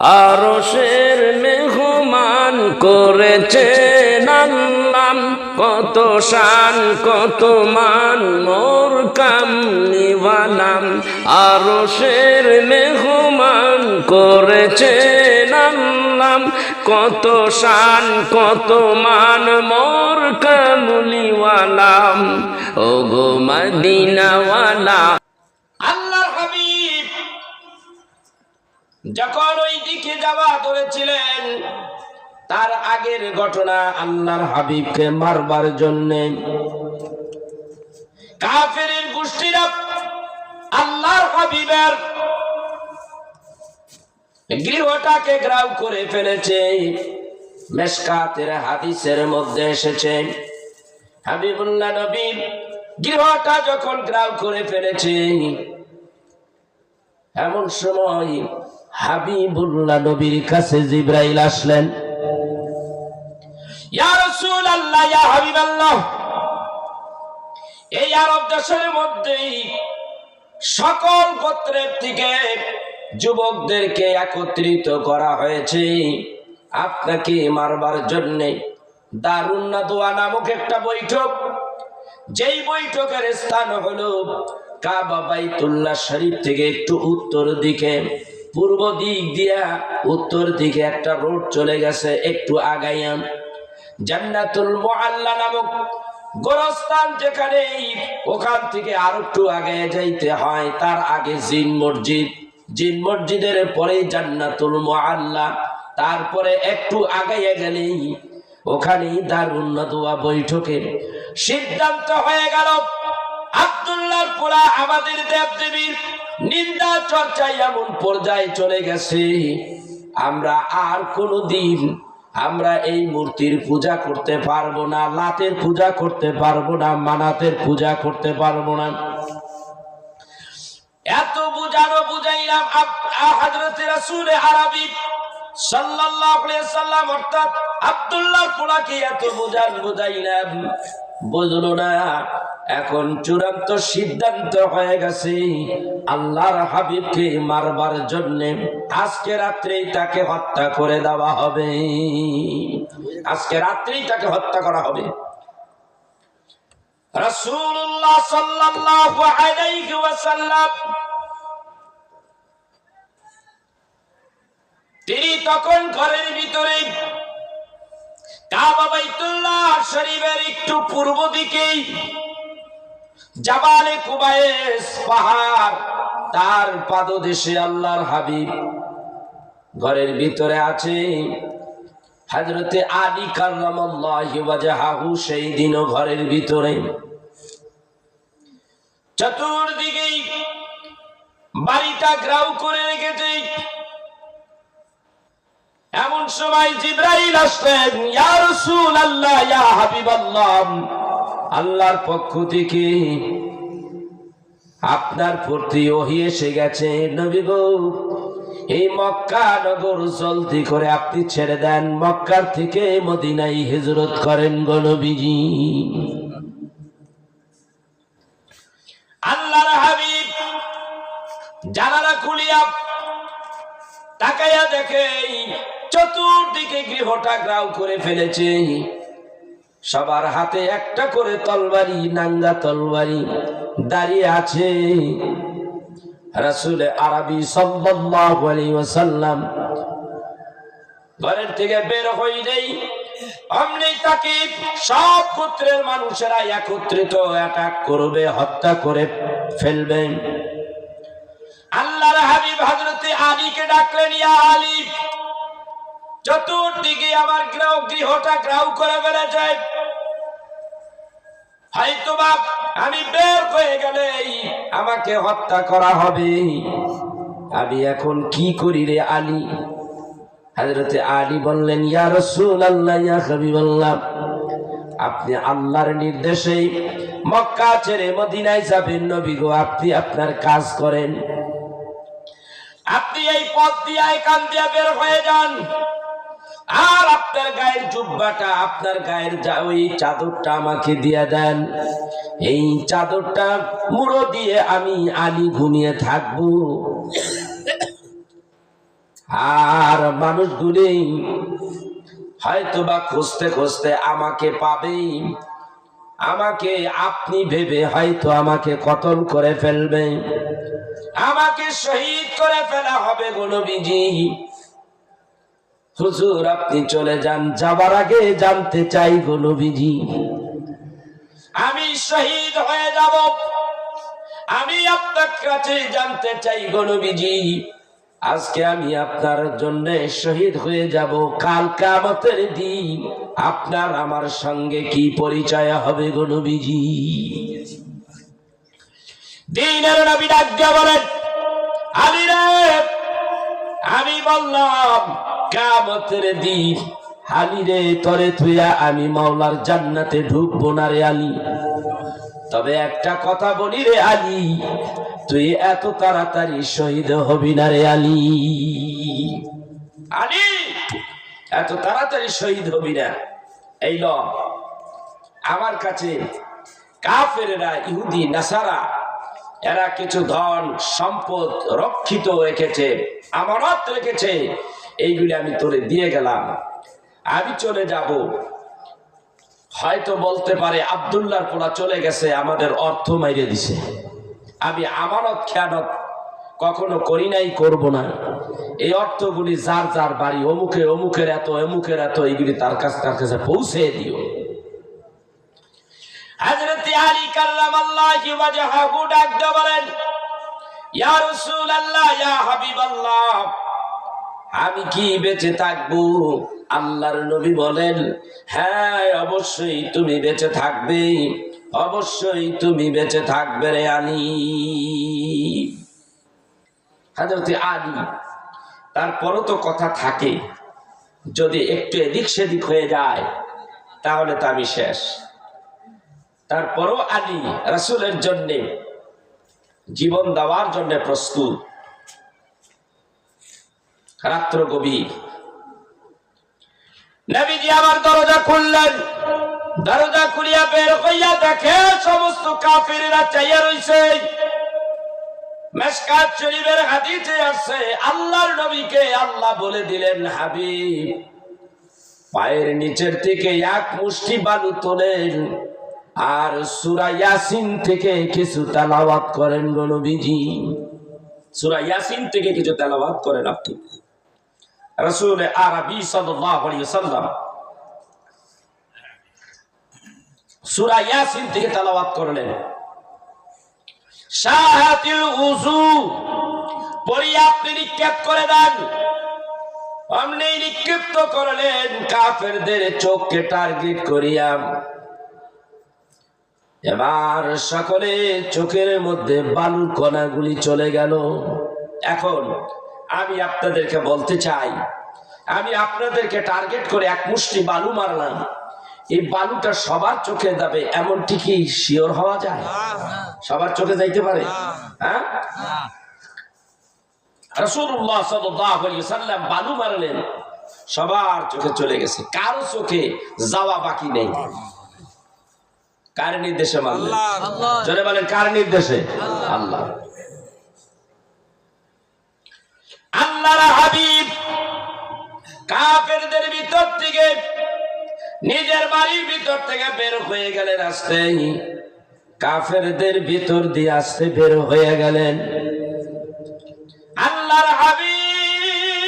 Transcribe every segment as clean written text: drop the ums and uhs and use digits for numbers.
আরশের মেহমান করেছেন আল্লাহ, কত শান কত মান মোর কামলিওয়ালাম। আরশের মেহমান করেছেন আল্লাহ, কত শান কত মান মোর কামলিওয়ালাম। ও গো মদিনাওয়ালা, আল্লাহর হাবিব যখন ওই দিকে যাওয়া ধরেছিলেন, তার আগের ঘটনা, আল্লাহর হাবিবকে মারবার জন্য কাফেরের গোষ্ঠীরা আল্লাহর হাবিবের গৃহটাকে ঘেরাও করে ফেলেছে। মিশকাতের হাদিসের মধ্যে এসেছে, হাবিবুল্লাহ নবীর গৃহটা যখন ঘেরাও করে ফেলেছে, এমন সময় হাবিবুল্লাহ নবীর কাছে জিবরাইল আসলেন। ইয়া রাসূলুল্লাহ, ইয়া হাবিবাল্লাহ, এই আরব দেশের মধ্যে সকল গোত্রের থেকে যুবকদেরকে একত্রিত করা হয়েছে আপনাকে মারবার জন্য। দারুন নাদওয়া নামক একটা বৈঠক, যেই বৈঠকের স্থান হলো কাবা বাইতুল্লাহ শরীফ থেকে একটু উত্তর দিকে, পূর্ব দিক দিয়া উত্তর দিকে একটা রোড চলে গেছে, একটু আগাইয়া জান্নাতুল মুআল্লা নামক গোরস্থান যেখানে, ওখান থেকে আর একটু আগে যাইতে হয়। তার আগে জিন মসজিদ, জিন মসজিদের পরে জান্নাতুল মুআল্লা, তারপরে একটু আগাইয়া গেলেই ওখানে দারুন নাদওয়া বৈঠকের সিদ্ধান্ত হয়ে গেল। আব্দুল্লাহর পোলা আমাদের দেবদেবীর নিন্দা চর্চায় এমন পর্যায়ে চলে গেছে, আমরা আর কোনোদিন আমরা এই মূর্তির পূজা করতে পারবো না, লাতের পূজা করতে পারবো না, মানাতের পূজা করতে পারবো না। এত বুঝানো বুঝাইলাম, হযরত রাসূল আরবি সাল্লাল্লাহু আলাইহি সাল্লাম অর্থাৎ আব্দুল্লাহর পোলাকে এত বুঝাইলাম, বুঝলো না। এখন চূড়ান্ত সিদ্ধান্ত হয়ে গেছে, আল্লাহর হাবিবকে মারবার জন্য আজকে রাত্রেই তাকে হত্যা করে দেওয়া হবে, আজকে রাত্রেই তাকে হত্যা করা হবে। রাসূলুল্লাহ সাল্লাল্লাহু আলাইহি ওয়াসাল্লাম তিনি তখন ঘরের ভিতরে কাবা বাইতুল্লাহ শরীফের একটু পূর্ব দিকে জাবালে কুবাইস পাহাড়, তার পাদদেশে আল্লাহর হাবিব ঘরের ভিতরে আছে। হযরতে আলী কাররামাল্লাহু ওয়াজহাহু সেই দিনও ঘরের ভিতরে। চতুর্দিকে বাড়িটা ঘেরাও করে রেখেছে। এমন সময় জিবরাইল আসলেন, ইয়া রাসূলুল্লাহ, ইয়া হাবিবাল্লাহ, আল্লাহর পক্ষ থেকে আপনার প্রতি ওহী এসে গেছে। নবী গো, এই মক্কা নগর জলদি করে আপনি ছেড়ে দেন, মক্কার থেকে মদিনায় হিজরত করেন গো নবীজি। আল্লাহর হাবিব জানালা খুলিয়া তাকাইয়া দেখে চতুর্দিকে গৃহটা ঘেরাও করে ফেলেছে। সবার হাতে একটা করে তরবারি, নাঙ্গা তরবারি দাঁড়িয়ে আছে। রাসূল আরবি সাল্লাল্লাহু আলাইহি ওয়াসাল্লাম ঘরের থেকে বের হইলেই অমনি তাকে সব গোত্রের মানুষেরা একত্রিত অ্যাটাক করবে, হত্যা করে ফেলবে। আল্লাহর হাবিব হযরতে আলীকে ডাকলেন, ইয়া আলী, চতুর্দিকে আমার গৃহটা ঘেরাও করে ফেলেছে, হয়তোবা আমি বের হয়ে গেলে আমাকে হত্যা করা হবে, আমি এখন কি করি রে আলী? হযরতে আলী বললেন, ইয়া রাসূলুল্লাহ, ইয়া হাবিবাল্লাহ, আপনি আল্লাহর নির্দেশে মক্কা ছেড়ে মদিনায় যাবেন। নবী গো, আপনি আপনার কাজ করেন, আপনি এই পথ দিয়ে এখান দিয়ে বের হয়ে যান, আর আপনার গায়ের জুব্বাটা, আপনার গায়ের ওই চাদরটা আমাকে দিয়ে দেন। এই চাদরটা মুড়ো দিয়ে আমি আলী ঘুমিয়ে থাকবো। আর মানুষগুলি হয়তো বা খুঁজতে খুঁজতে আমাকে পাবেই, আমাকে আপনি ভেবে হয়তো আমাকে কতল করে ফেলবে, আমাকে শহীদ করে ফেলা হবে গো নবীজি। হুজুর আপনি চলে যান, যাবার আগে জানতে চাই গো নবীজি, আমি শহীদ হয়ে যাব, আমি আপনার কাছে জানতে চাই গো নবীজি, আজকে আমি আপনার জন্য শহীদ হয়ে যাব, কাল কিয়ামতের দিন আপনার আমার সঙ্গে কি পরিচয় হবে গো নবীজি? দ্বীনের নবী ডাক দিয়ে বলেন, আলী রে, আমি বললাম কিয়ামতের দিন আলী রে তরে তুইয়া আমি মাওলার জান্নাতে ঢুকবো না রে আলী। তবে একটা কথা বলি রে আলী, তুই এত তাড়াতাড়ি শহীদ হবি না রে আলী। আলী এত তাড়াতাড়ি শহীদ হবি না। এই ল, আমার কাছে কাফেরেরা, ইহুদি নাসারা, এরা কিছু ধন সম্পদ রক্ষিত রেখেছে, আমানত রেখেছে, এইগুলি আমি তোরে দিয়ে গেলাম, আমি চলে যাব। হয়তো বলতে পারে আব্দুল্লাহর পোলা চলে গেছে, আমাদের অর্থ মাইরে দিছে। আমি আমানত খেয়ানত কখনো করি নাই, করব না। এই অর্থগুলি যার যার বাড়ি, অমুকের এত, অমুকের এত, এইগুলি তার কাছে পৌঁছে দিও। হযরত আলী কাররামাল্লাহু ওয়াজহাহু ডাক দিয়ে বলেন, ইয়া রাসূলুল্লাহ, ইয়া হাবিবাল্লাহ, আমি কি বেঁচে থাকবো? আল্লাহর নবী বলেন, হ্যাঁ অবশ্যই তুমি বেঁচে থাকবে, অবশ্যই তুমি বেঁচে থাকবে রে আলী। হযরত আলী, তারপরও তো কথা থাকে, যদি একটু এদিক সেদিক হয়ে যায় তাহলে তো আমি শেষ। তারপরও আলী রাসূলের জন্য জীবন দেওয়ার জন্য প্রস্তুত। রাত্র গভীর, নবীজি আমার দরজা খুললেন, দরজা খুলিয়া বের হইয়া দেখে সমস্ত কাফিররা চাইয়া রইছে। মিশকাত শরীফের হাদিসে আছে, আল্লাহর নবীকে আল্লাহ বলে দিলেন, হাবিব পায়ের নিচের থেকে এক মুষ্টি বালু তোলেন আর সূরা ইয়াসিন থেকে কিছু তেলাওয়াত করেন গো নবীজি। সূরা ইয়াসিন থেকে কিছু তেলাওয়াত করেন আপনি। রাসূল আরবি সাল্লাল্লাহু আলাইহি ওয়াসাল্লাম সূরা ইয়াসিন থেকে তেলাওয়াত করলেন। শাহাতিল উযু পড়িয়া আপনি নিক্ষেপ করে দেন। আপনি নিক্ষিপ্ত করলেন কাফেরদের চোখকে টার্গেট করিয়া। এবার সকলে চোখের মধ্যে বালুর কণাগুলি চলে গেল। এখন আমি আপনাদেরকে বলতে চাই, আমি আপনাদেরকে টার্গেট করে এক মুষ্টি বালু মারলাম, এই বালুটা সবার চোখে যাবে এমন ঠিকই শিওর হওয়া যায়? সবার চোখে যাইতে পারে? হ্যাঁ, রাসূলুল্লাহ সাল্লাল্লাহু আলাইহি ওয়াসাল্লাম বালু মারলেন, সবার চোখে চলে গেছে, কারো চোখে যাওয়া বাকি নেই। কার নির্দেশে মারলেন? জোরে বলেন, কার নির্দেশে? আল্লাহ। আল্লাহর হাবিব কাফেরদের ভিতর থেকে, নিজের বাড়ির ভিতর থেকে বের হয়ে গেলেন, আসতে কাফেরদের ভিতর দিয়ে আসতে বের হয়ে গেলেন। আল্লাহর হাবিব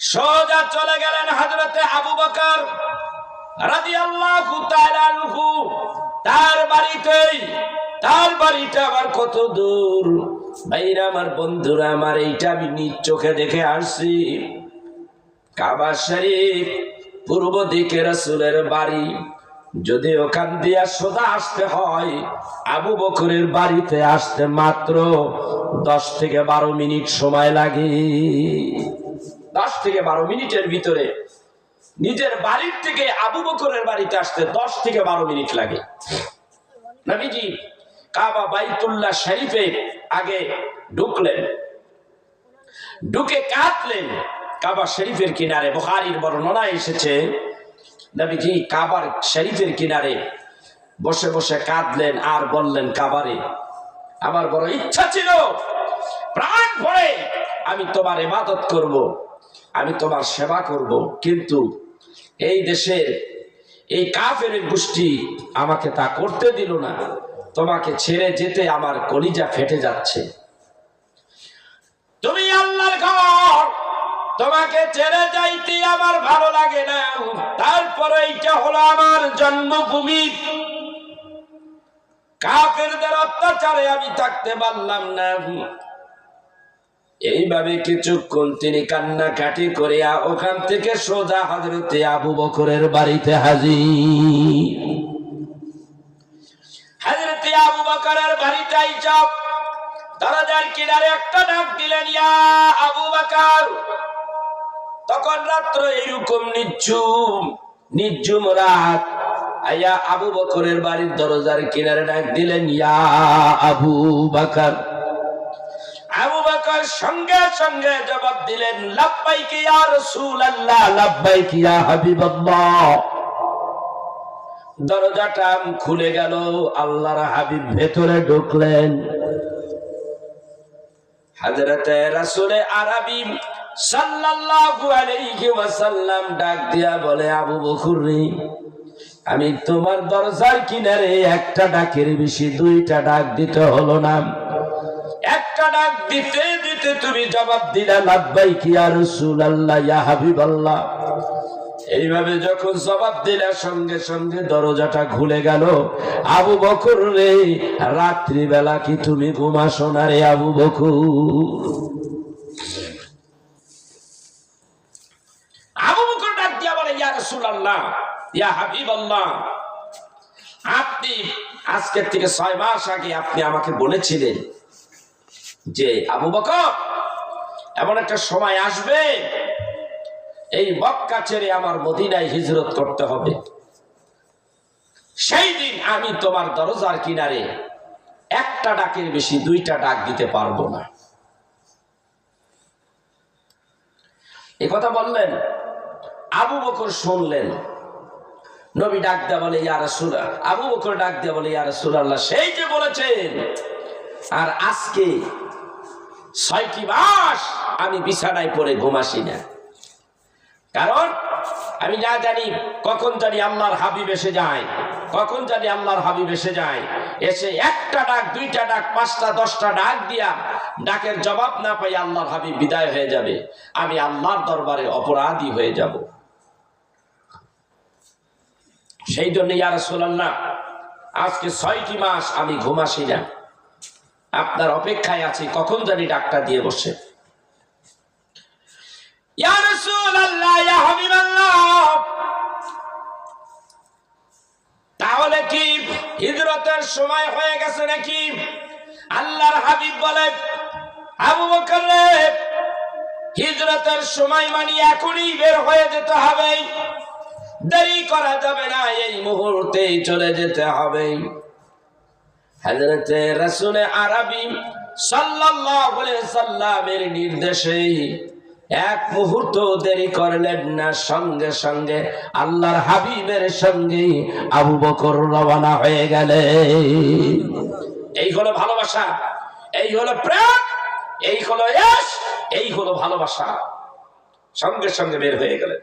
সোজা চলে গেলেন হযরতে আবু বকর রাদিয়াল্লাহু তাআলা আনহু তার বাড়িতেই। তার বাড়িটা আবার কত দূর ভাইরা আমার, বন্ধুরা আমার, এইটা আমি নিজ চোখে দেখে আসছি। কাবা শরীফ পূর্ব দিকে রাসূলের বাড়ি, যদি ওখান দিয়া সোজা আসতে হয় আবু বকরের বাড়িতে আসতে মাত্র 10 থেকে 12 মিনিট সময় লাগে। 10 থেকে 12 মিনিটের ভিতরে নিজের বাড়ির থেকে আবু বকরের বাড়িতে আসতে 10 থেকে 12 মিনিট লাগে। নবীজি কাবা বাইতুল্লাহ শরীফে আগে ঢুকলেন, ঢুকে কাঁদলেন কাবা শরীফের কিনারে। বুখারীর বর্ণনায় এসেছে নবীজি কাবার শরীফের কিনারে বসে বসে কাঁদলেন আর বললেন, কাবারে আমার বড় ইচ্ছা ছিল প্রাণ ভরে আমি তোমার ইবাদত করব, আমি তোমার সেবা করব, কিন্তু এই দেশের এই কাফের গোষ্ঠী আমাকে তা করতে দিল না। তোমাকে ছেড়ে যেতে আমার কলিজা ফেটে যাচ্ছে। তুমি আল্লাহর ঘর, তোমাকে ছেড়ে যাইতে আমার ভালো লাগে না। তারপরে এইটা হলো আমার জন্মভূমি, কাফেরদের অত্যাচারে আমি থাকতে পারলাম না। এইভাবে কিছুক্ষণ তিনি কান্নাকাটি করে ওখান থেকে সোজা হযরতে আবু বকরের বাড়িতে হাজির। হযরতে আবু বকরের বাড়িতে আইসা দরজার কিনারে একটা ডাক দিলেন, ইয়া আবু বকর। তখন রাত্র এরকম নিঝুম রাত। আয়া আবু বকরের বাড়ির দরজার কিনারে ডাক দিলেন, ইয়া আবু বকর। আবু বকর সঙ্গে সঙ্গে জবাব দিলেন, লাব্বাইক ইয়া রাসূলুল্লাহ, লাব্বাইক ইয়া হাবিবাল্লাহ। দরজাটা খুলে গেল, আল্লাহর হাবিব ভেতরে ঢুকলেন। হযরতে রাসূল আরবী সাল্লাল্লাহু আলাইহি ওয়াসাল্লাম ডাক দিয়া বলে, আবু বকর রে, আমি তোমার দরজার কিনারে একটা ডাকের বেশি দুইটা ডাক দিতে হলো না। একটা ডাক দিতে দিতে তুমি জবাব দিলা, লাব্বাইক ইয়া রাসূলুল্লাহ, ইয়া হাবিবাল্লাহ। এইভাবে যখন জবাব দিলা, সঙ্গে সঙ্গে দরজাটা খুলে গেল। আবু বকর রে, রাত্রি বেলা কি তুমি ঘুমাসো না রে আবু বকর? আবু বকর ডাক দিয়া বলে, ইয়া রাসূলুল্লাহ, ইয়া হাবিবাল্লাহ, আপনি আজকের থেকে 6 মাস আগে আপনি আমাকে বলেছিলেন যে আবু বকর, এমন একটা সময় আসবে এই মক্কা ছেড়ে আমার মদিনায় হিজরত করতে হবে। সেই দিন আমি তোমার দরজার কিনারে একটা ডাকের বেশি দুইটা ডাক দিতে পারবো না। এই কথা বললেন, আবু বকর শুনলেন। নবী ডাক দেয়া বলে, ইয়া রাসূলুল্লাহ। আবু বকর ডাক দেয়া বলে, ইয়া রাসূলুল্লাহ, সেই যে বলেছেন, আর আজকে 6টি মাস আমি বিছানায় পড়ে ঘুমাসি না। কারণ আমি না জানি কখন জানি আল্লাহর হাবিব এসে যায়, কখন জানি আল্লাহর হাবিব এসে যায়, এসে একটা ডাক, দুইটা ডাক, 5টা 10টা ডাক দিয়া ডাকের জবাব না পাই আল্লাহর হাবিব বিদায় হয়ে যাবে। আমি আল্লাহর দরবারে অপরাধী হয়ে যাব। সেই জন্য ইয়া রাসূলুল্লাহ, আজকে 6টি মাস আমি ঘুমাসি না, আপনার অপেক্ষায় আছি, কখন জানি ডাকটা দিয়ে বসে। ইয়া রাসূলুল্লাহ, ইয়া হাবিবাল্লাহ, তাহলে কি হিজরতের সময় হয়ে গেছে নাকি? আল্লাহর হাবিব বলে, আবু বকর রে, হিজরতের সময় মানে এখনই বের হয়ে যেতে হবে, দেরি করা যাবে না, এই মুহূর্তেই চলে যেতে হবে। হযরতে রাসূল আরবী সাল্লাল্লাহু আলাইহি সাল্লামের নির্দেশে এক মুহূর্ত দেরি করলেন না, সঙ্গে সঙ্গে আল্লাহর হাবিবের সঙ্গে আবু বকর রওনা হয়ে গেলেন। এই হলো ভালোবাসা, এই হলো প্রেম, এই হলো ইশক, এই হলো ভালোবাসা। সঙ্গে সঙ্গে বের হয়ে গেলেন।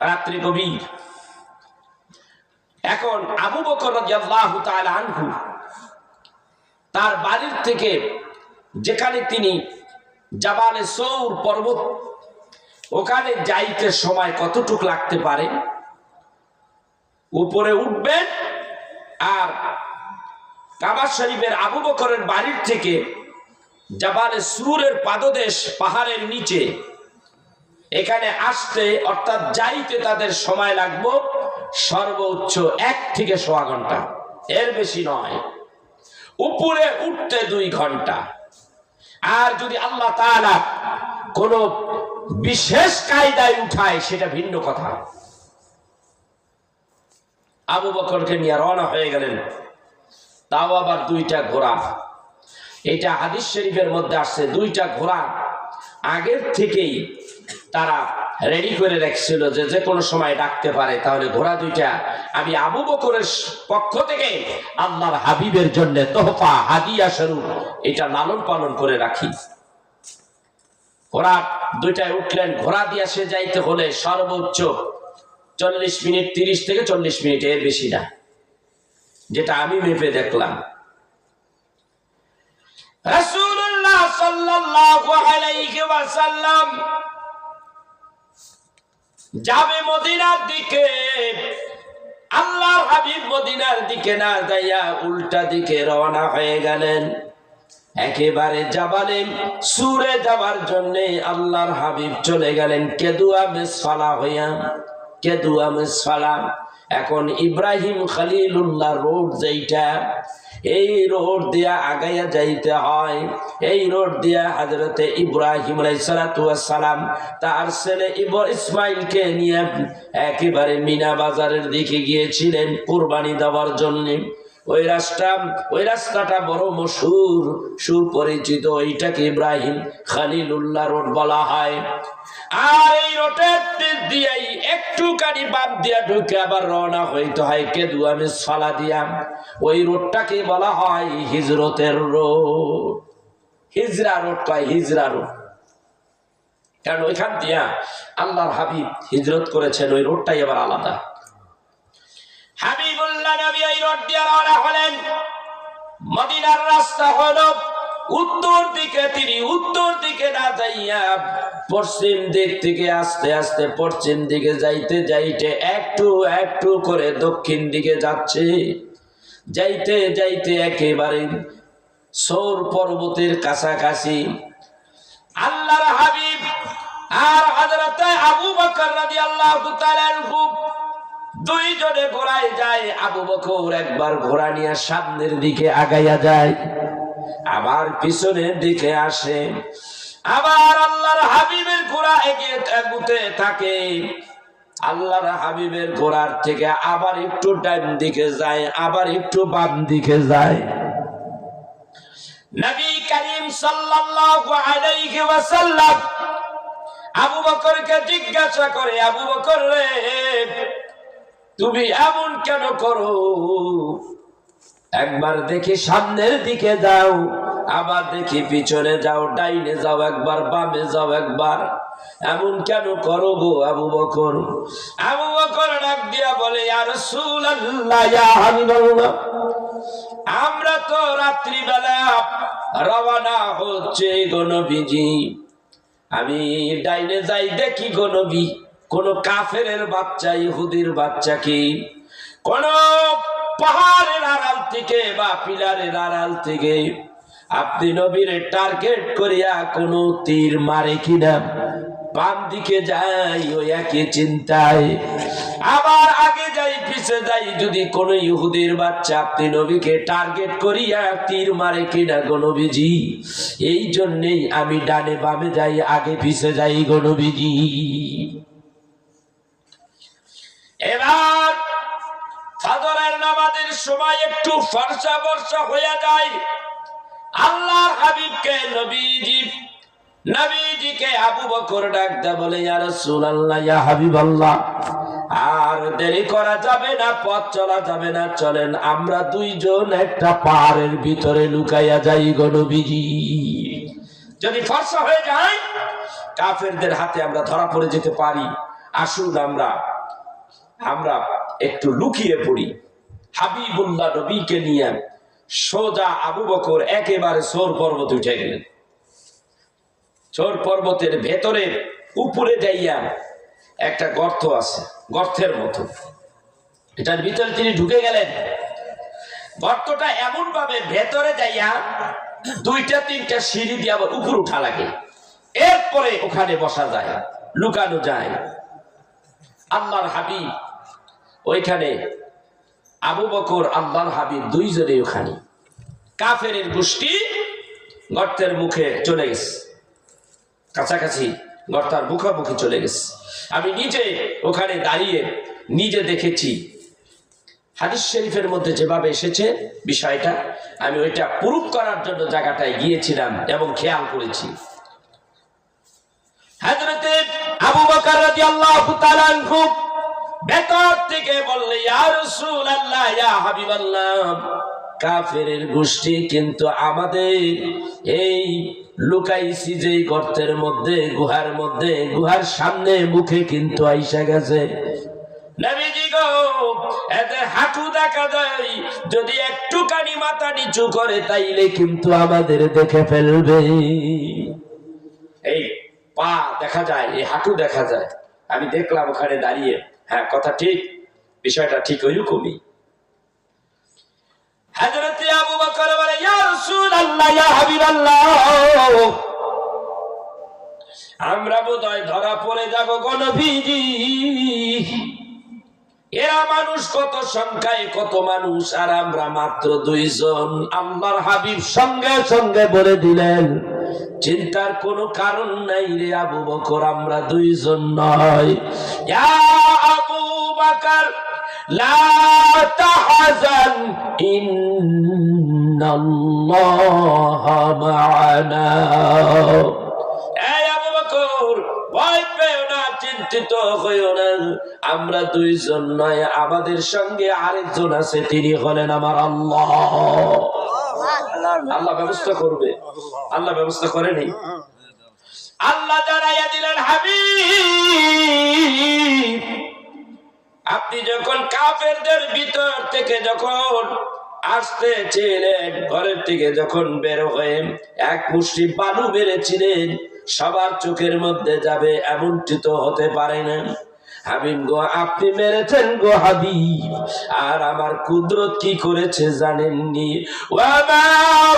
রাত্রি গভীর। এখন আবু বকর রাদিয়াল্লাহু তাআলা আনহু তার বাড়ির থেকে, যেখানে তিনি জাবালে সৌর পর্বত, ওখানে যাইতে সময় কতটুক লাগতে পারে, উপরে উঠবেন আর কাবা শরীফের আবু বকরের বাড়ির থেকে জাবালে সুরের পাদদেশ, পাহাড়ের নিচে, এখানে আসতে অর্থাৎ যাইতে তাদের সময় লাগবে সর্বোচ্চ 1 থেকে 1.25 ঘন্টা, এর বেশি নয়। উপরে উঠতে 2 ঘন্টা। আর যদি আল্লাহ তাআলা কোন বিশেষ কায়দায় উঠায় সেটা ভিন্ন কথা। আবু বকরকে নিয়ে রওনা হয়ে গেলেন, তাও আবার 2টা ঘোড়া। এটা হাদিস শরীফের মধ্যে আসছে, 2টা ঘোড়া আগের থেকেই তারা রেডি করে রাখছিল যে যে কোনো সময় ডাকতে পারে, তাহলে ঘোড়া দুইটা আমি আবু বকরের পক্ষ থেকে আল্লাহর হাবিবের জন্য তোহফা হাদিয়া স্বরূপ এটা লালন পালন করে রাখি। ঘোড়া দুইটায় উঠলেন। ঘোড়া দিয়ে সে যাইতে হলে সর্বোচ্চ 40 মিনিট, 30 থেকে 40 মিনিট, এর বেশি না, যেটা আমি মেপে দেখলাম। রাসূলুল্লাহ সাল্লাল্লাহু আলাইহি ওয়াসাল্লাম যাবে মদিনার দিকে। আল্লাহর হাবিব মদিনার দিকে না যাইয়া উল্টা দিকে রওনা হয়ে গেলেন। একেবারে জাবালে সুরে যাবার জন্য আল্লাহর হাবিব চলে গেলেন কেদুয়া মিসফালা হইয়া। কেদুয়া মিসফালা এখন ইব্রাহিম খলিলুল্লাহ রোড, যেইটা এই রোড দিয়া আগাইয়া যাইতে হয়। এই রোড দিয়া হযরতে ইব্রাহিম আলাইহিস সালাতু ওয়াস সালাম তার ছেলে ইসমাইলকে নিয়ে একেবারে মিনা বাজারের দিকে গিয়েছিলেন কুরবানি দেওয়ার জন্য। ওই রাস্তাটা বড় মশহুর, সুপরিচিত। ওইটাকে ইব্রাহিম খলিলুল্লাহ রোড বলা হয়। আর এই রোডের দিয়েই একটুখানি বাম দিয়া ঢুকে আবার রওনা হইতে হয় কেদুয়া মিসফালা দিয়া। ওই রোডটাকে বলা হয় হিজরতের রোড। হিজরা রোড কয়, হিজরা রোড, কারণ ওইখান দিয়া আল্লাহর হাবিব হিজরত করেছেন। ওই রোডটাই আবার আলাদা। হাবিবুল্লাহ নবী এই রোড দিয়ে রওনা হলেন। মদিনার রাস্তা হলো উত্তর দিকে। তিনি উত্তর দিকে না যাইয়া পশ্চিম দিক থেকে আস্তে আস্তে পশ্চিম দিকে যাইতে যাইতে একটু একটু করে দক্ষিণ দিকে যাচ্ছে। যাইতে যাইতে একেবারে সৌর পর্বতের কাছাকাছি আল্লাহর হাবিব আর হযরত আবু বকর রাদিয়াল্লাহু তাআলা আনহু দুইজনে ঘোড়ায় যায়। আবু বকর একবার ঘোড়া নিয়ে সামনের দিকে আগাইয়া যায়, আবার পিছনের দিকে আসে। আবার আল্লাহর হাবিবের ঘোড়া এগুতে থাকে। আল্লাহর হাবিবের ঘোড়ার থেকে আবার একটু ডান দিকে যায়, আবার একটু বাম দিকে যায়। নবী করিম সাল্লাল্লাহু আলাইহি ওয়াসাল্লাম আবু বকরকে জিজ্ঞাসা করে, আবু বকর রে, তুমি এমন কেন করো? একবার দেখি সামনের দিকে যাও, আবার দেখি পিছনে যাও, ডাইনে যাও একবার, বামে যাও একবার, এমন কেন করো গো আবু বকর? আবু বকর ডাক দিয়া বলে, ইয়া রাসূলুল্লাহ, ইয়া হাবিবাল্লাহ, আমরা তো রাত্রিবেলা রওনা হচ্ছে গো নবীজি। আমি ডাইনে যাই, দেখি গো নবী কোন কাফেরের বাচ্চা, ইহুদির বাচ্চা কি কোন পাহাড়ের আড়াল থেকে বা পিলারের আড়াল থেকে আপনি নবীর টার্গেট করিয়া কোন তীর মারে কিনা। বাম দিকে যাই, ওই একই চিন্তায়। আবার আগে যাই, পিছে যাই, যদি কোন ইহুদির বাচ্চা আপনি নবীকে টার্গেট করিয়া তীর মারে কিনা গো নবীজি। এই জন্যেই আমি ডানে বামে যাই, আগে পিছে যাই গো নবীজি। এবার ফজরের নামাজের সময় একটু ফর্সা বর্ষা হয়ে যায়। আল্লাহর হাবিবকে নবীজিকে আবু বকর ডাক দেয়া বলে, ইয়া রাসূলুল্লাহ, ইয়া হাবিবাল্লাহ, আর দেরি করা যাবে না, পথ চলা যাবে না, চলেন আমরা দুইজন একটা পাহাড়ের ভিতরে লুকাইয়া যাই গো নবীজি। যদি ফর্সা হয়ে যায়, কাফেরদের হাতে আমরা ধরা পড়ে যেতে পারি। আসুন আমরা একটু লুকিয়ে পড়ি। হাবিবুল্লাহ নবীকে নিয়ে সোজা আবু বকর একেবারে সোর পর্বত উঠে গেলেন। সোর পর্বতের ভেতরে উপরে যাইয়া একটা গর্ত আছে, গর্তের মতো, এটার ভিতরে তিনি ঢুকে গেলেন। গর্তটা এমন ভাবে ভেতরে যাইয়া 2-3টা সিঁড়ি দিয়ে আবার উপর উঠা লাগে, এরপরে ওখানে বসা যায়, লুকানো যায়। আল্লাহর হাবিব ওইখানে, আবু বকর আল্লাহর হাবিব দুইজনে ওখানে। কাফেরের গোষ্ঠী গর্তের মুখে চলে গেছে, কাছাকাছি গর্তার মুখোমুখি চলে গেছে। আমি নিজে ওখানে দাঁড়িয়ে নিজে দেখেছি। হাদিস শরীফের মধ্যে যেভাবে এসেছে বিষয়টা, আমি ওইটা প্রুফ করার জন্য জায়গাটায় গিয়েছিলাম এবং খেয়াল করেছি। হযরতে আবু বকর রাদিয়াল্লাহু তাআলা আনহু ভেতর থেকে বললেন, ইয়া রাসূলুল্লাহ, ইয়া হাবিবাল্লাহ, কাফেরের গোষ্ঠী কিন্তু আমাদের এই লুকাইছি যে গর্তের মধ্যে, গুহার সামনে মুখে কিন্তু আইসা গেছে। নবীজি গো, এদের হাঁটু দেখা যায়, যদি একটুখানি মাথা নিচু করে তাইলে কিন্তু আমাদের দেখে ফেলবে। এই পা দেখা যায়, এই হাঁটু দেখা যায়, আমি দেখলাম ওখানে দাঁড়িয়ে। হ্যাঁ, কথা ঠিক, বিষয়টা ঠিক ওইরকমই। হযরত আবু বকর বলে, ইয়া রাসূলুল্লাহ, ইয়া হাবিবাল্লাহ, আমরা বোধহয় ধরা পড়ে যাব গো নবীজি। এরা মানুষ কত সংখ্যায়, কত মানুষ, আর আমরা মাত্র 2 জন। আল্লাহর হাবিব সঙ্গে সঙ্গে বলে দিলেন, চিন্তার কোনো কারণ নাই রে আবু বকর, আমরা 2 জন নয়। ইয়া আবু বকর লা তাহজান ইন্নাল্লাহা মা'ানা। এই আবু বকর, ভয় পেও না, চিন্তিত হইও না, আমরা 2 জন নয়, আমাদের সঙ্গে আরেকজন আছে, তিনি হলেন আমার আল্লাহ। আল্লাহ ব্যবস্থা করবে, আল্লাহ ব্যবস্থা করেনি। আল্লাহ জানাইয়া দিলেন, হাবিব, আপনি যখন কাফেরদের ভিতর থেকে যখন আসতেছিলেন, ঘরের থেকে যখন বের হয়ে এক মুষ্টি বালু বেড়েছিলেন, সবার চোখের মধ্যে যাবে এমনটি তো হতে পারে না। হাবিব গো, আপনি মেরেছেন গো হাবিব, আর আমার কুদরত কি করেছে জানেননি? ওয়া মা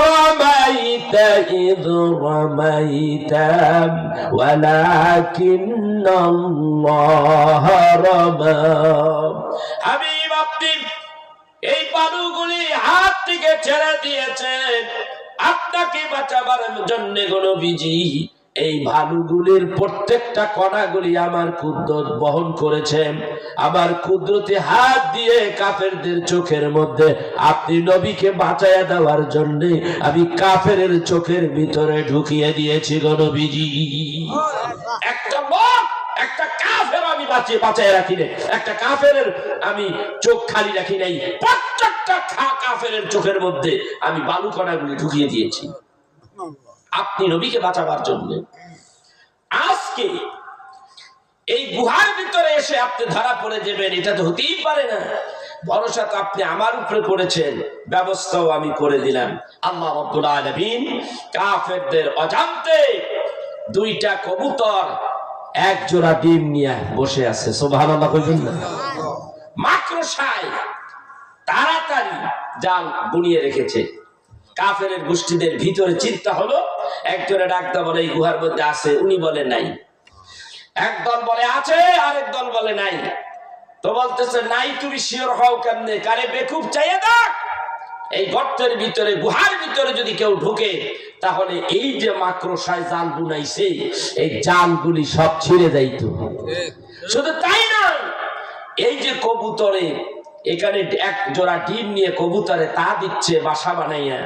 রামাইতা ইয রামাইতা ওয়ালাকিন্নাল্লাহ রামা। হাবিব, আপনি এই বালুগুলি হাত থেকে ছেড়ে দিয়েছেন আপনাকে বাঁচাবার জন্য গো নবীজি। এই বালুগুলির প্রত্যেকটা কণাগুলি আমার কুদরত বহন করেছে। আমার কুদরতে হাত দিয়ে কাফেরদের চোখের মধ্যে আপনি নবীকে বাঁচায়া দেওয়ার জন্য আমি কাফেরের চোখের ভিতরে ঢুকিয়ে দিয়েছি গো নবীজি। একটা লোক, একটা কাফের আমি বাঁচায় রাখি নাই, একটা কাফের আমি চোখ খালি রাখি নাই, প্রত্যেকটা কাফেরের চোখের মধ্যে আমি বালু কণাগুলি ঢুকিয়ে দিয়েছি আপনি নবীকে বাঁচাবার জন্য। আজকে এই গুহার ভিতরে এসে আপনি ধরা পড়ে যাবেন, এটা তো হতেই পারে না। ভরসা তো আপনি আমার উপরে করেছেন, ব্যবস্থাও আমি করে দিলাম। আল্লাহ রাব্বুল আলামিন কাফেরদের অজান্তে 2টা কবুতর এক জোড়া ডিম নিয়ে বসে আছে। সুবহানাল্লাহ কইবেন না? মাকড়সায় তাড়াতাড়ি জাল বুনিয়ে রেখেছে। কাফেরের গোষ্ঠীদের ভিতরে চিন্তা হলো, একজনে ডাকতে বলে এই গুহার মধ্যে আছে, উনি বলে নাই। একদল বলে আছে, আরেক দল বলে নাই। তো বলতেছে নাই, তুমি শিওর হও কেমনে? কারে বেকুব চাইয়ে দেখ, এই গর্তের ভিতরে, গুহার ভিতরে যদি কেউ ঢুকে, তাহলে এই যে মাকড়সায় জাল বুনাইছে, এই জালগুলি সব ছিঁড়ে যাইত। শুধু তাই না, এই যে কবুতরে এখানে এক জোড়া ডিম নিয়ে কবুতরে তা দিচ্ছে বাসা বানাইয়া,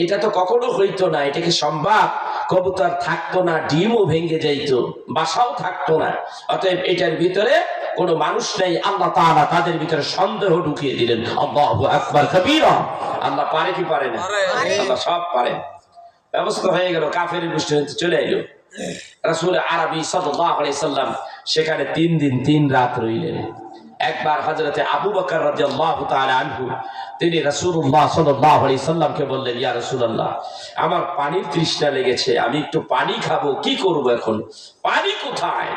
এটা তো কখনো হইতো না। এটা কি সম্ভব? কবুতর থাকতো না, ডিমও ভেঙে যাইতো, বাসাও থাকতো না। অতএব এটার ভিতরে কোনো মানুষ নেই। আল্লাহ তাআলা তাদের ভিতরে সন্দেহ ঢুকিয়ে দিলেন। আল্লাহু আকবার কাবীরা। আল্লাহ পারে কি পারে না? আল্লাহ সব পারে। ব্যবস্থা হয়ে গেল, কাফের গোষ্ঠী চলে এলো। রাসূল আরবি সাল্লাল্লাহু আলাইহি সাল্লাম সেখানে 3 দিন 3 রাত রইলেন। একবার হযরতে আবু বকর রাদিয়াল্লাহু তাআলা আনহু তিনি রাসূলুল্লাহ সাল্লাল্লাহু আলাইহি সাল্লামকে বললেন, ইয়া রাসূলুল্লাহ, আমার পানির তৃষ্ণা লেগেছে, আমি একটু পানি খাবো, কি করব এখন? পানি কোথায়?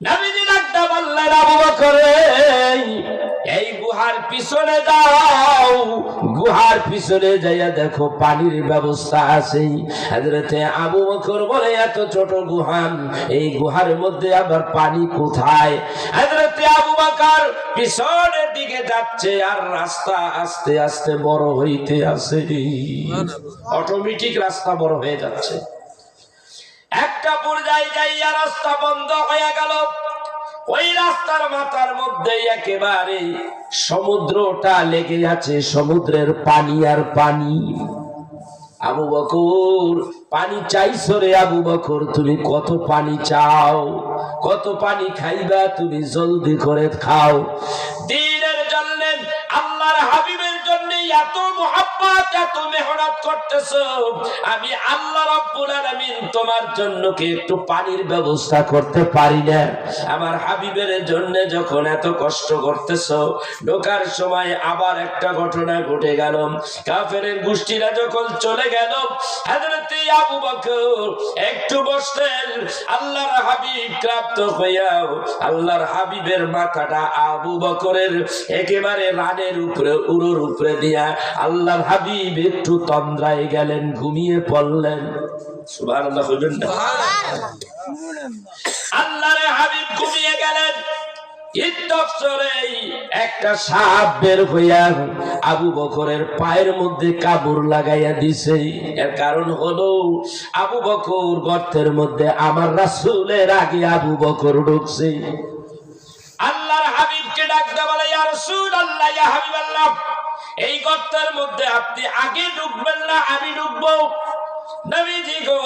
নবীজি ডাকতে বললেন, আবু বকর, এই গুহার পিছনে যাও, গুহার পিছনে যাইয়া দেখো পানির ব্যবস্থা আছে। হযরতে আবু বকর বলে, এত ছোট গুহা, এই গুহার মধ্যে আবার পানি কোথায়? হযরতে আবু বকর পিছনের দিকে যাচ্ছে, আর রাস্তা আস্তে আস্তে বড় হইতে আছে, অটোমেটিক রাস্তা বড় হয়ে যাচ্ছে। একটা পর্যায়ে যাইয়া রাস্তা বন্ধ হয়ে গেল। ওই রাস্তার মাথার মধ্যে একেবারে সমুদ্রটা লেগে আছে, সমুদ্রের পানি আর পানি। আবু বকর পানি চাইছো রে আবু বকর, তুমি কত পানি চাও, কত পানি খাইবা, তুমি জলদি করে খাও। দ্বীনের জন্য, আল্লাহর হাবিবের জন্য এত মুহাব্বত, এত মেহনত করতেছো, আমি আল্লাহ রাব্বুল আলামিন তোমার জন্য কি একটু পানির ব্যবস্থা করতে পারি না? আমার হাবিবের জন্য যখন এত কষ্ট করতেছো। ঢোকার সময় আবার একটা ঘটনা ঘটে গেল। কাফেরের গোষ্ঠীরা যখন চলে গেল, হযরত আবু বকর একটু বসলেন। আল্লাহর হাবিব ক্লান্ত হইয়া আল্লাহর হাবিবের মাথাটা আবু বকরের একেবারে রানের উপরে, উরুর উপরে দিয়া আল্লাহর হাবিব একটু তন্দ্রায় গেলেন, ঘুমিয়ে পড়লেন। সুবহানাল্লাহ বলবেন না? আল্লাহর হাবিব ঘুমিয়ে গেলেন। একটা সাপ বের হইয়া আবু বকরের পায়ের মধ্যে কামড় লাগাইয়া দিছে। এর কারণ হলো আবু বকর গর্তের মধ্যে আমার রাসূলের আগে আবু বকর ঢুকছে। আল্লাহর হাবিবকে ডাকতে বলে, ইয়া রাসূলুল্লাহ, ইয়া হাবিবাল্লাহ, এই গর্তের মধ্যে আপনি আগে ঢুকবেন না আমি ঢুকবো? নবীজি গো,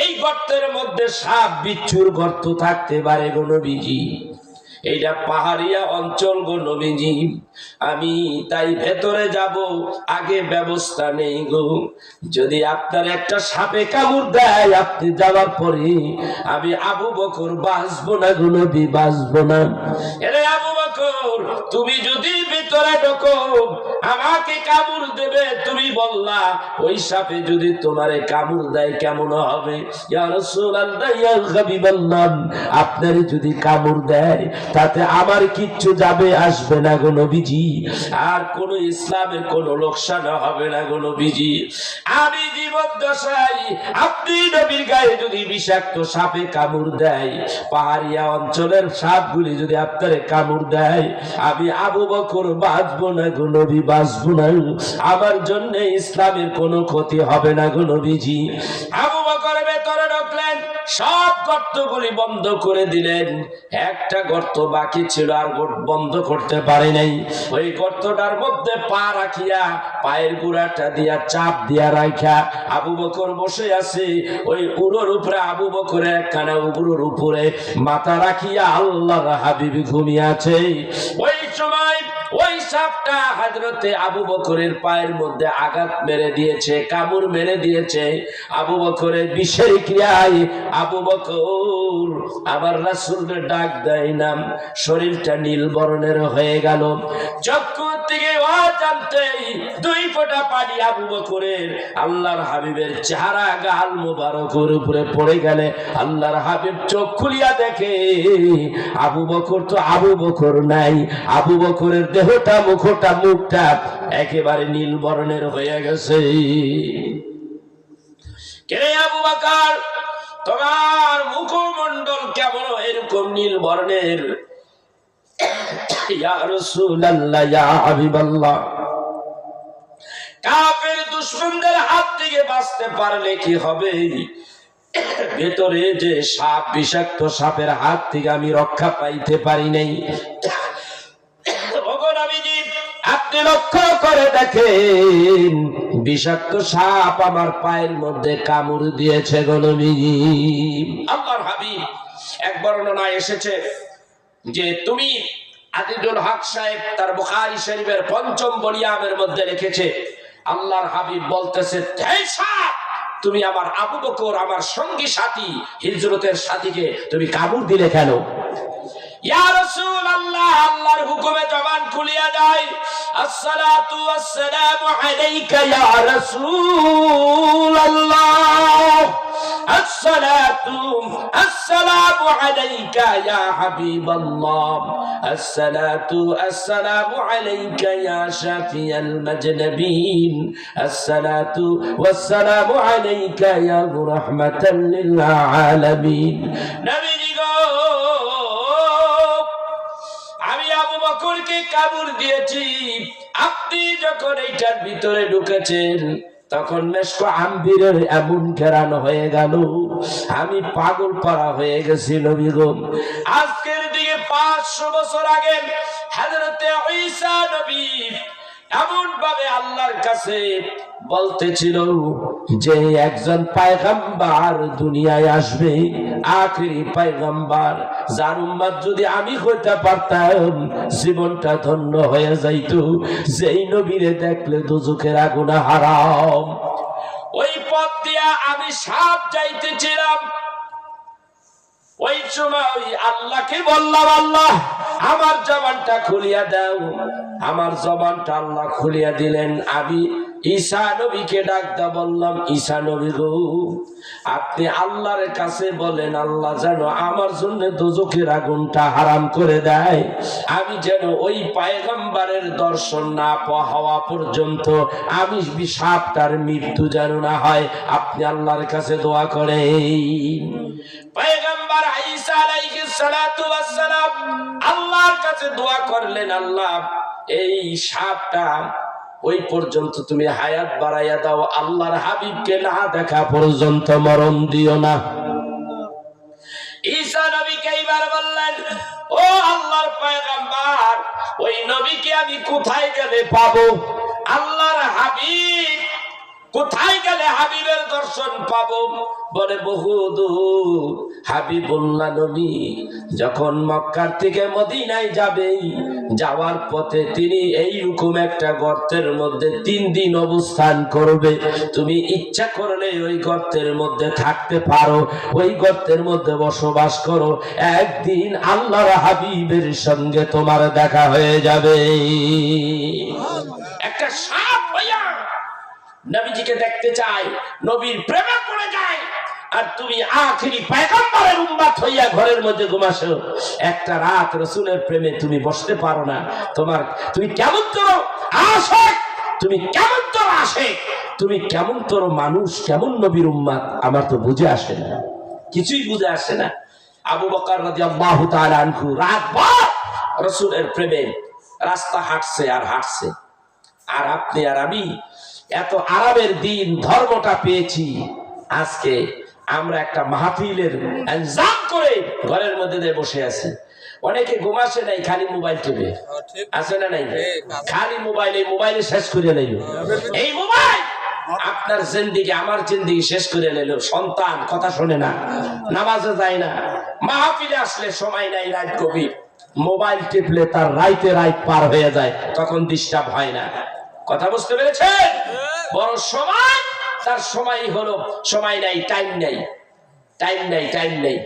এই গর্তের মধ্যে সাপ বিচ্ছুর গর্ত থাকতে পারে গো নবীজি, এইটা পাহাড়িয়া অঞ্চল গো নবীজি, আমি তাই ভেতরে যাব, আগে ব্যবস্থা নেই গো। যদি আপনার একটা সাপে কামড় দেয় আপনি যাওয়ার পরে আমি আবু বকর বাঁচবো না গো নবী, বাঁচবো না। এরে আবু বকর, তুমি যদি ভিতরে ঢোকো আমাকে কামড় দেবে, তুমি বললা ওই সাপে যদি তোমারে কামড় দেয় কেমন হবে? ইয়া রাসূলুল্লাহ, ইয়া হাবিবাল্লাহ, আপনারে যদি কামড় দেয় তাতে আমার কিচ্ছু যাবে আসবে না গো নবীজি, আর কোন ইসলামের কোন লোকসান হবে না গো নবীজি। আমি জীবদ্দশায় আপনি নবীর গায়ে যদি বিষাক্ত সাপে কামড় দেয়, পাহাড়িয়া অঞ্চলের সাপগুলি যদি আপনারে কামড় দেয়, আমি আবু বকর বাঁচবো না গো নবী, বাঁচবো না, আমার জন্য ইসলামের কোনো ক্ষতি হবে না গো নবীজি। আবু বকর ভেতরে ঢুকলেন, সব গর্তগুলি বন্ধ করে দিলেন। একটা গর্ত বাকি ছিল, আর বন্ধ করতে পারে নাই। ওই গর্তটার মধ্যে পা রাখিয়া পায়ের গুড়াটা দিয়া চাপ দিয়া রাখা আবু বকর বসে আছে। ওই উড়োর উপরে আবু বকরের একখানা উড়োর উপরে মাথা রাখিয়া আল্লাহর হাবিব ঘুমিয়ে আছে। ওই সময় ওই সাপটা হযরতে আবু বকরের পায়ের মধ্যে আঘাত মেরে দিয়েছে, কামড় মেরে দিয়েছে। আবু বকরের বিষের ক্রিয়ায় আবু বকর আবার রাসূলের ডাক দেয় না, শরীরটা নীল বর্ণের হয়ে গেল। চক্ষু থেকে অজান্তেই দুই ফোঁটা পানি আবু বকরের আল্লাহর হাবিবের চেহারা গাল মোবারকের উপরে পড়ে গেলে আল্লাহর হাবিব চোখ খুলিয়া দেখে আবু বকর তো আবু বকর নাই, আবু বকরের দেহটা, মুখটা একেবারে নীল বর্ণের হয়ে গেছে। কে আবু বকর, তোমার মুখমণ্ডল কেমন এরকম নীল বর্ণের? ইয়া রাসূলুল্লাহ, ইয়া হাবিবাল্লাহ, কাফের দুশমনদের হাত থেকে বাঁচতে পারলে কি হবে? ভেতরে যে সাপ, বিষাক্ত সাপের হাত থেকে আমি রক্ষা পাইতে পারি নাই। আপনি লক্ষ্য করে দেখেন, বিষাক্ত সাপ আমার পায়ের মধ্যে কামড় দিয়েছে গো নবীজি। আল্লাহর হাবিব, এক বর্ণনা এসেছে যে তুমি আজিজুল হক সাহেব তার বুখারী শরীফের ৫ম ভলিউমের মধ্যে লিখেছে, আল্লাহর হাবিব বলতেছে, হে সাপ, তুমি আমার আবু বকর, আমার সঙ্গী সাথী, হিজরতের সাথীকে তুমি কামড় দিলে কেন? ইয়া রাসূলুল্লাহ, আল্লাহর হুকুমে জবান খুলিয়া যায়, আসসালাতু ওয়াসসালামু আলাইকা ইয়া রাসূলুল্লাহ, আসসালামু আলাইকা ইয়া হাবিবাল্লাহ, আসসালামু আলাইকা ইয়া শাফিয়াল মাজনবিন, ওয়াসসালামু আলাইকা ইয়া রাহমাতাল লিল আলামিন। নবীজি গো, আমি আবু বকরকে কামড় দিয়েছি, আপনি যখন এইটার ভিতরে ঢুকেছেন তখন মেশক আম্বিরের এমন ঘেরান হয়ে গেল, আমি পাগল পাড়া হয়ে গেছি নবী গো। আজকের দিকে 500 বছর আগে হযরতে ঈসা নবী এমন ভাবে আল্লাহর কাছে বলতেছিল যে একজন পয়গম্বর দুনিয়ায় আসবে, আখেরি পয়গম্বর, যার উম্মত যদি আমি হইতে পারতাম জীবনটা ধন্য হয়ে যাইত। যেই নবীরে দেখলে দোজখের আগুন হারাম। ওই পথ দিয়া আমি সাপ যাইতেছিলাম। ওই সময় আল্লাহকে বললাম, আল্লাহ আমার জবানটা খুলিয়া দাও। আমার জবানটা আল্লাহ খুলিয়া দিলেন। আমি ঈসা নবীকে ডাকতে বললাম, ঈসা নবী গো, আপনি আল্লাহর কাছে বলেন আল্লাহ যেন আমার জন্য দোজখের আগুনটা হারাম করে দেয়। আমি যেন ওই পয়গম্বরের দর্শন না হওয়া পর্যন্ত আমি সাপটার মৃত্যু যেন না হয়। আপনি আল্লাহর কাছে দোয়া করেন। পয়গম্বর ঈসা আলাইহিস সালাতু ওয়াস সালাম আল্লাহর কাছে দোয়া করলেন, আল্লাহ এই সাপটা ওই পর্যন্ত তুমি হায়াত বাড়াইয়া দাও, আল্লাহর হাবিবকে না দেখা পর্যন্ত মরণ দিও না। ঈসা নবীকে এইবার বললেন, ও আল্লাহর পয়গম্বর, ওই নবীকে আমি কোথায় গেলে পাবো? আল্লাহর হাবিব কোথায় গেলে হাবিবের দর্শন পাবো? বলে বহুদূর। হাবিবুল্লাহ নবী যখন মক্কার থেকে মদিনায় যাবে, যাওয়ার পথে তিনি এইরকম একটা গর্তের মধ্যে 3 দিন অবস্থান করবে। তুমি ইচ্ছা করলে ওই গর্তের মধ্যে থাকতে পারো, ওই গর্তের মধ্যে বসবাস করো। একদিন আল্লাহর হাবিবের সঙ্গে তোমার দেখা হয়ে যাবে। একটা সাপ হইয়া নবীজিকে দেখতে চাই, নবীর প্রেমে পড়ে যায়, আর তুমি আখেরি পয়গম্বরের উম্মত হইয়া ঘরের মধ্যে ঘুমাসো। একটা রাত রাসূলের প্রেমে তুমি বসতে পারো না। তুমি কেমন তোর আশিক, তুমি কেমন তোর আশিক, তুমি কেমন তোর মানুষ, কেমন নবীর উম্মত, আমার তো বুঝে আসে না, কিছুই বুঝে আসে না। আবু বকর রাদিয়াল্লাহু তাআলা আনহু রাতভর রাসূলের প্রেমে রাস্তা হাঁটছে আর হাঁটছে। আর আপনি আর আমি এত আরামের দিন ধর্মটা পেয়েছি, আজকে আমরা একটা মাহফিলের ইনজাম করে ঘরের মধ্যে দিয়ে বসে আছি। অনেকে ঘুমাসে নাই, খালি মোবাইল টিপে আছে না নাই, খালি মোবাইলে শেষ করে নিল। এই মোবাইল আপনার জিন্দেগি আমার জিন্দেগি শেষ করে নিল। সন্তান কথা শোনে না, নামাজে যায় না, মাহফিলে আসলে সময় নাই, রাত গভীর, মোবাইল টিপলে তার রাইতে রাত পার হয়ে যায়, তখন ডিস্টার্ব হয় না। কথা বুঝতে পেরেছেন? বড় সময় তার সময় হলো, সময় নাই, টাইম নাই।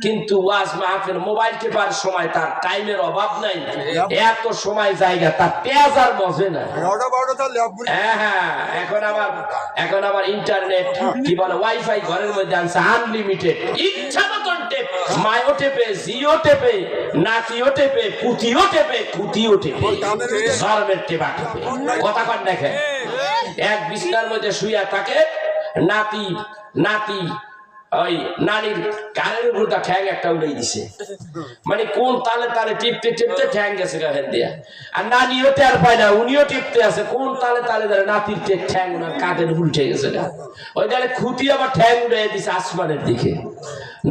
কিন্তু ওয়াজ মাহফিল মোবাইল টেপার সময় তার টাইমের অভাব নাই, এত সময় জায়গা তার পেঁয়াজ আর মজে না। হ্যাঁ, এখন আবার ইন্টারনেট কি বলে, ওয়াইফাই ঘরের মধ্যে আনছে, আনলিমিটেড, ইচ্ছা মতন টেপ, মায়ও টেপে, জিও টেপে, নাতিও টেপে, পুতিও টেপে, খুতিও টেপে, সর্বের টেপা টেপে। কথা কন দেখেন, এক বিছনার মধ্যে শুইয়া থাকে, নাতি ওই নানির কানের উপর ঠ্যাং একটা উড়াই দিছে, মানে কোন তালে তালে টিপতে টিপতে ঠ্যাং গেছে গাছের দিয়া। আর নানিও টের পায় না, উনিও টিপতে আছে, কোন তালে তালে ধরে নাতির ঠ্যাং ওনার কাঁধের উল্টে গেছে না। ওই তাহলে খুঁতি আবার ঠ্যাং উড়াই দিছে আসমানের দিকে।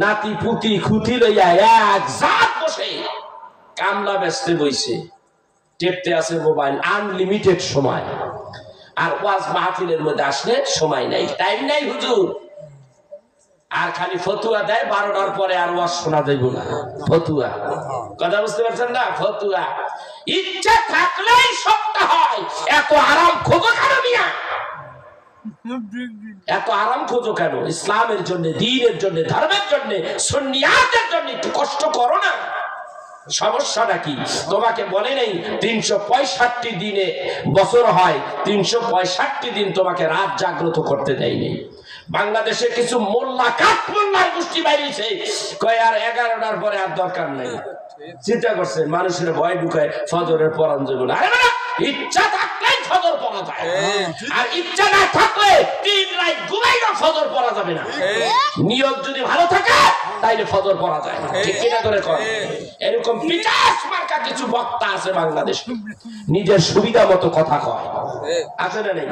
নাতি পুতি খুঁতি লইয়া এক জাত বসে কামলা বেচতে বইছে, টিপতে আছে মোবাইল, আনলিমিটেড সময়। আর ওয়াজ মাহফিলের মধ্যে আসলে সময় নাই, টাইম নাই হুজুর। আর খালি ফতুয়া দেয়, 12টার পরে আর ওয়াজ শোনা যাইব না, ফতুয়া। কথা বুঝতে পারছেন না? ফতুয়া। ইচ্ছা থাকলেই সবটা হয়। এত আরাম খোঁজো কেন মিয়া? এত আরাম খোঁজো কেন? ইসলামের জন্য, দ্বীনের জন্য, ধর্মের জন্য, সুন্নিয়াতের জন্য একটু কষ্ট করো না। সমস্যাটা কি? তোমাকে বলে নেই 365 দিনে বছর হয়, 365 দিন তোমাকে রাত জাগ্রত করতে দেয়নি। বাংলাদেশে কিছু মোল্লা কাঠমোল্লার গোষ্ঠী বাইরেছে, কয় আর 11টার পরে আর দরকার নেই। চিন্তা করছেন, মানুষের ভয় ঢুকায় ফজরের পরান যাবে না। আরে ইচ্ছা থাকলেই ফজর পড়া যায়, আর ইচ্ছা না থাকলে 3 রাত ঘুমাইলেও ফজর পড়া যাবে না। নিয়ত যদি ভালো থাকে তাইলে ফজর পড়া যায়, ঠিক কিনা করে কর। এরকম পিটাস মার্কা কিছু বক্তা আছে বাংলাদেশে, নিজের সুবিধা মতো কথা কয়, আছে না নেই?